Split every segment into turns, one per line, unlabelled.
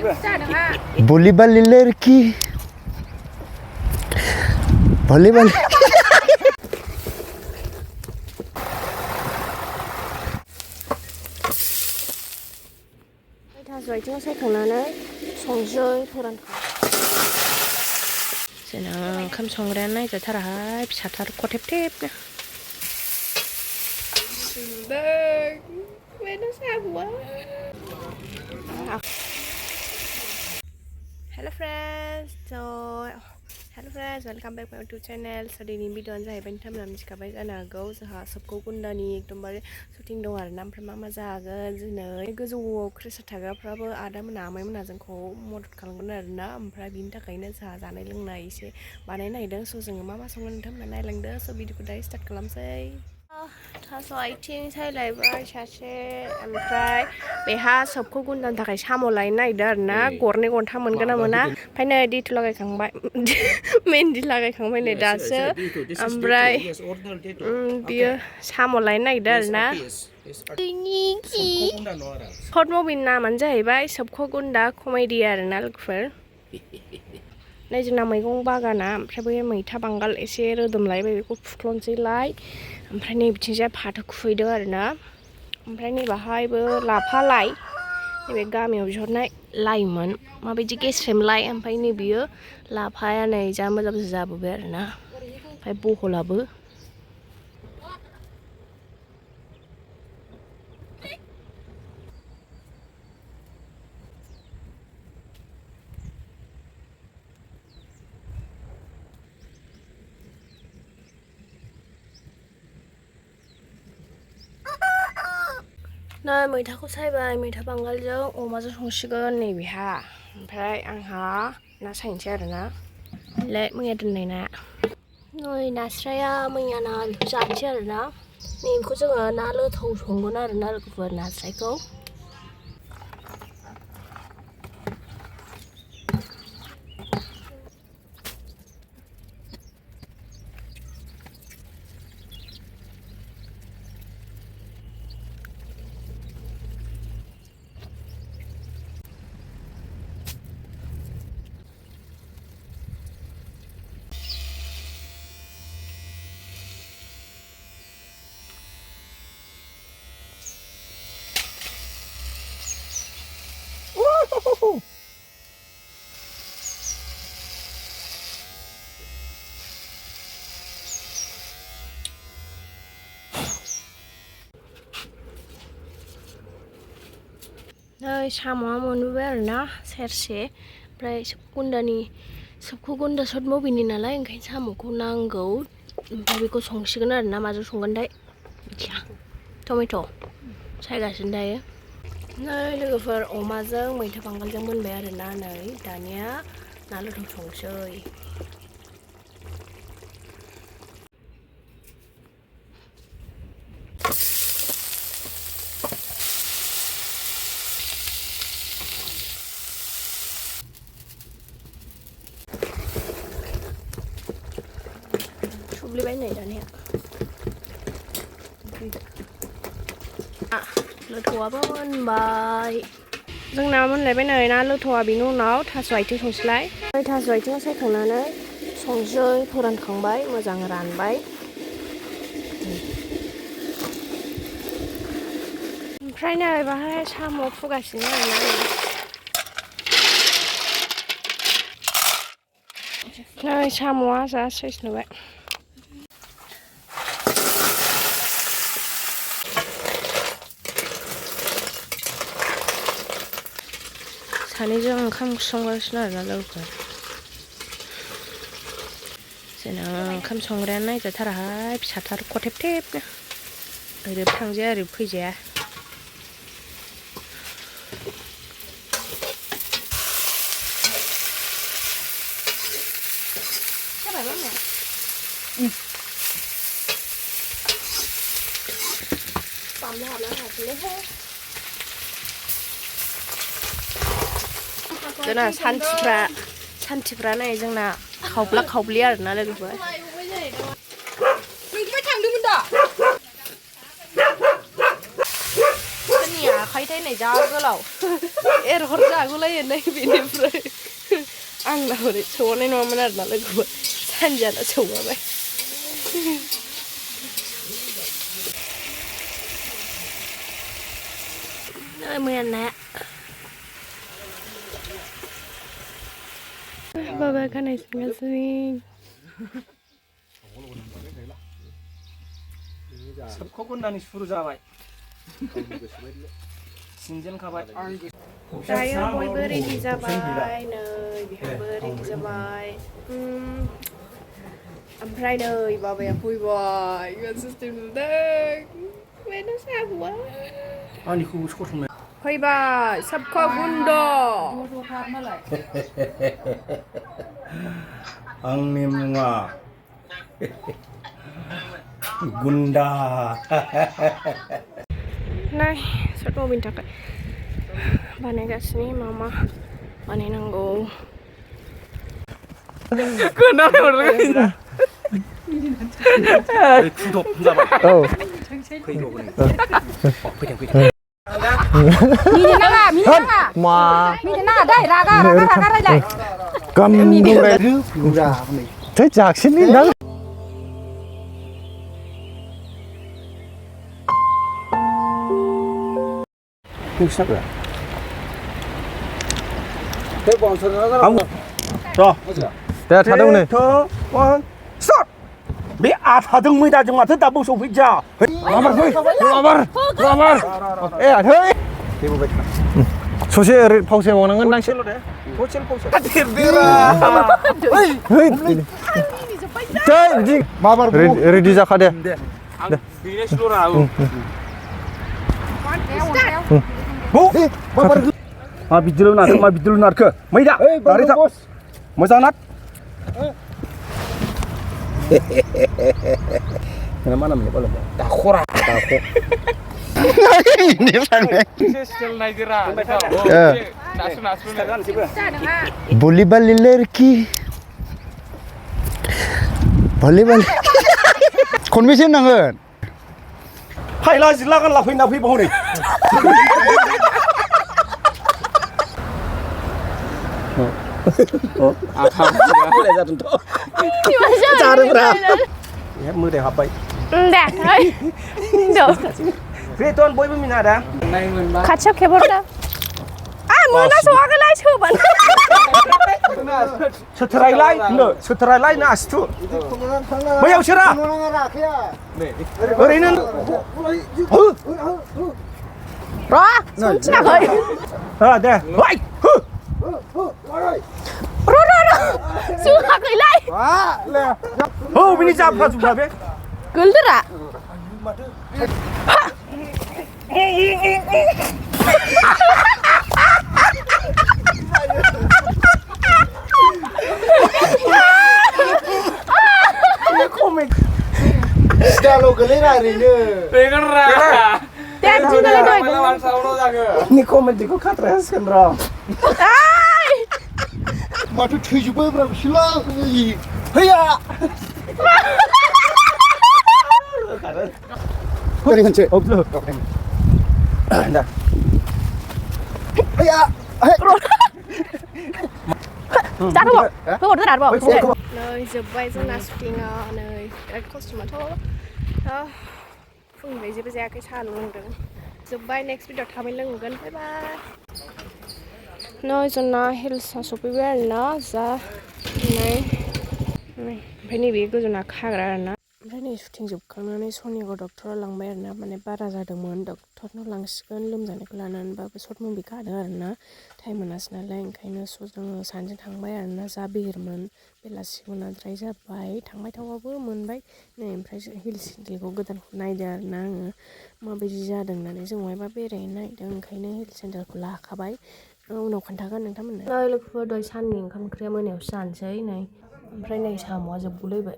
बोली वाली लड़की बोली वाली थास' आथिं सायखांनानै संसै फोरानखां जोंना ओंखाम संग्रायानो नायजाथाराहाय फिसाथार Khatheb थेबनो Hello friends, welcome back to my YouTube channel. So दिनैनि भिडिअ'आनो जाहैबाय नोंथांमोना मिथिखाबाय जानो हागौ जोंहा सबखौ गुन्दानि एकदमबारे शुटिं दं आरोना ओमफ्राय मा जागोन दिनै गोजौआव क्रेसार थाग्राफ्राबो आदामोना आमाइमोना जोंखौ मदद खालामगोन आरोना ओमफ्राय बिनि थाखायनो जोंहा जानाय लोंनाय एसे बानायनो नागिरदों स' जोङो मा संगोन नोंथांमोना नायलांदो स' भिडिअ'खौ दायो स्टार्ट खालामसै थास' आथिं सायलायबाय सासे ओमफ्राय बेहा सबखौ गुन्दानि थाखाय साम' लायनो नागिरदों आरोना गरनै गरथाम मोनगोन ना मोना ओमफ्राय नै दैथ' लागायखांबाय मेहेन्दी लागायखांबाय नै दासो ओमफ्राय बियो साम' लायनो नागिरदों आरोना सर्ट मुभिनि नामानो जाहैबाय सबखौ गुन्दा कमेडि आरोना लोगोफोर नै जोंना मैगं बागाना ओमफ्राय बै मैथा बांगाल एसे रोदोमलायबाय बेखौ फुख्ल'नोसैलाय ओमफ्राय नै बिथिंजाय फाथो खुबैदों आरोना ओमफ्राय नैबाहायबो लाफा लाइ नैबे गामियाव बिहरनाय लाइमोन माबायदि गेस्रेम लाइ ओमफ्राय नै बियो लाफाया नै जा मोजां जाबोबाय आरोना ओमफ्राय बहलाबो नै मैथाखौ सायबाय मैथा बांगालजों अमाजों संसिगोन नैबेहा ओमफ्राय आंहा ना सायनोसै आरोना मैया दोननाय ना नै नास्राया मैया ना बेखौ जानोसै आरोना नैबेखौ जोङो ना लोथौ संगोन आरोना लोगोफोर नास्रायखौ नै साम'आ मोनबोबाय आरोना सेरसे ओमफ्राय सबखौ गुन्दा सर्ट मुभिनि नालाय ओंखायनो साम'खौ नांगौ ओमफ्राय बेखौ संसिगोन आरोना माजों संगोनथाय मिथिया टमेट' सायगासिनो दायो नै लोगोफोर अमाजों मैथा बांगालजों मोनबाय आरोना नै दानिया ना लोथौ संसै थुब्लिबाय नै दानिया लोथौआबो मोनबाय जोंना मोनलायबाय नै ना लोथौआ बिनि उनाव थास' आथिं संसैलाय थास' आथिं सायखांनानै संसै फोरानखांबाय मोजां रानबाय ओमफ्राय नै बाहाय साम' फुगासिनो आरोना नै साम'आ जा साइज नुबाय सानैजों ओंखाम संगासिनो आरोना लोगोफोर जोंना ओंखाम संग्रायानो नायजाथाराहाय फिसाथार खथेब थेबनो ओरैबो थांजाया ओरैबो फैजाया जोंना सान्थिफ्रा नै जोंना खावब्ला खावब्लि आरोना लोगोफोर नोंबो थांदोंमोन दा सोरनि आखाइ थायनाय जा गोलाव एरहर जागुलायो नै बेनिफ्राय आंना हरै सौनाय नङामोन आरोना लोगोबो सानजाना सौबाय मैया नाया बाबा खानाय सिनगासिनो
सबखौ गुन्दानि सुरु जाबाय सिनजेनखाबाय
दायो बयबो रेडि जाबाय नै बिहाबो रेडि जाबाय ओमफ्राय नै बाबाया फैबाय सिस्टेम नुदों बेनो साबुआ
आंनिखौबो सथ'नो
फैबाय सबखौ गुन्द
आंनि मुङा गुन्दा
नाय सर्ट मुभिनि थाखाय बानायगासिनो मा बानायनांगौ
खुदब जाबाय औ फैदो
मिनिनाङा मा मिनिनाङा दै रागा रायलाय थै जाखिनि नों
नोंसिना
दे थादों नै
बे आथाजों मैदाजों माथो दाबो सौफैजा
ए थै ससे ओरै फावसे मावनांगोन दांसे रेडि जाखा दे
मा बिदिल' नारखो मैदा मोजां नार मा नाम दाखरा
भलिबल लड़की भलिबल खनबेसे होनांगोन
फायला जिला गानला फैना फैबाव नै मोदाय हाबबाय बेथन बयबो मिना दा
खाथियाव खेबहरदो मोना सौवाखैलाय सोबान
सोथोरायलाय ना आसिथु बैयाव सोरा ओरैनो दे
सोवाखैलाय
बिनि जाफ्रा जुफ्रा बे
गोलदोरा
Kalau gelera oरैनो
नि कमेन्टखौ खाथ्रायासिगोन र'
माथो थैजोबबायब्रा बिसोरला हैया ओरै खनसे दा हैया
नै जोब्बाय जोंना शुटिंआ नै बिराद खस्थ'माथ' फुंनिफ्राय जेबो जायाखै साहा लोंदों जोब्बाय नेक्स्ट भिडिअ थाबैनो लोंगोन बाय बाय नै जोंना हिल्सआ सफैबाय आरोना जा ओमफ्राय नैबे गोजौना खाग्रा आरोना ओमफ्राय नै शुटिं जोबखांनानै सनियाखौ डक्टराव लांबाय आरोना माने बारा जादोंमोन डक्टरनाव लांसिगोन लोमजानायखौ लानानैबाबो सर्ट मुभि गादों आरोना टाइम मोनासै नालाय ओंखायनो जोङो सानैजों थांबाय आरोना जा बिहिरमोन बेलासि मोनाद्राय जाबाय थांबाय थाबाबो मोनबाय नै ओमफ्राय हिल सेन्देलखौ गोदानखौ नायदों आरोना आङो माबायदि जादों होननानै जों बहायबा बेरायनो नागिरदों ओंखायनो हिल सेन्देलखौ लाखाबाय उनाव खोन्थागोन नोंथांमोननो नै लोगोफोर दहाय साननि ओंखाम ओंख्रिया मोनायावसो जानोसै नै ओमफ्राय नै साम'आ जोबगुलायबाय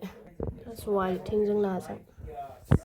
थास' आथिंजों नाजों